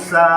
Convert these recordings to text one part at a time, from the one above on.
sa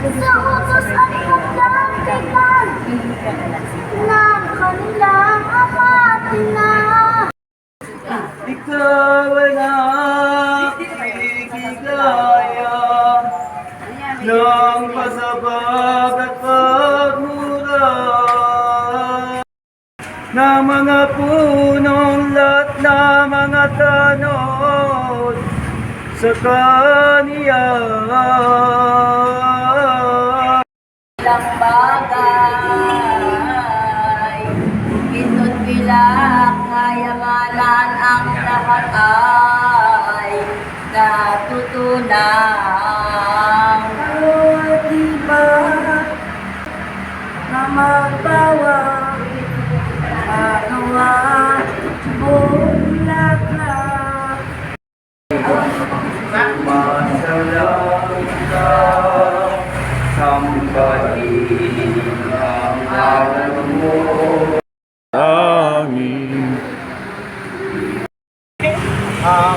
sa utos at pagkakailan ng kanilang ama at ina. ikaw ay nakikigaya ng pasabag at pagmura ng mga punong lahat na mga tanod sa kaniya. Ilang bagay, ito't bilak, kayamanan ang lahat ay natutunan. Di ba na magbawang magawa bulaklak? Masalang ka, sambahin ang ngalan mo. Amin.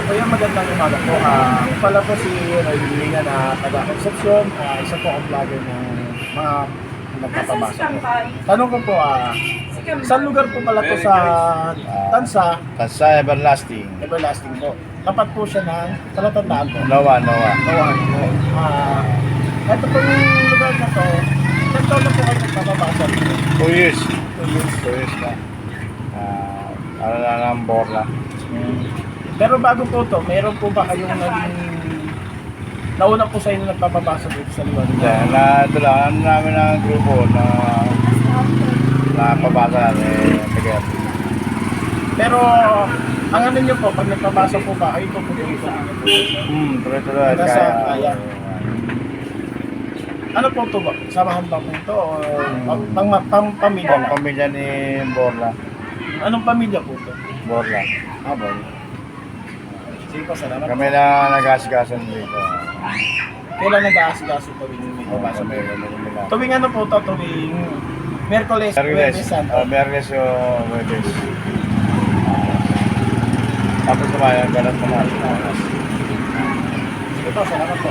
Kuya, magandang umaga po. Ako pala po si Rodrigo na taga-Concepcion. Isa po akong vlogger ng mga nagpapabasa po. Tanong ko po, saan lugar po pala to sa Tansa, Tansa Everlasting. Everlasting po? Tapat po siya ng palatandaan po. Noah. Kawan po. Ito po yung lugar na to. Ilan taon na po kayo nagpapabasa dito? 2 years. 2 years. 2 years na. Ano na ng Borla. Pero bago po to, meron po ba kayong naging nauna po sa inyo nagpapabasa dito sa lugar? Ito lang, ano namin ng grupo na pabasa namin. Pero ang ano nyo po, pag nagpabasa po ba, ay ito po dito. Tuloy-tuloy. Kaya. Ano po ito ba? Samahan ba po ito? O pamilya na? Pamilya ni Borla. Anong pamilya po ito? Borla. Borla. Sige po, salamat. Kami na nag-asikasan dito. Kailan nag-aasigaso po rin yung nagpabasa po? Tuwing ano po ito? Tuwing Merkules, Huwebes, Santo. Merkules o Huwebes. Tapos naman, ganun naman. Ito, salamat po.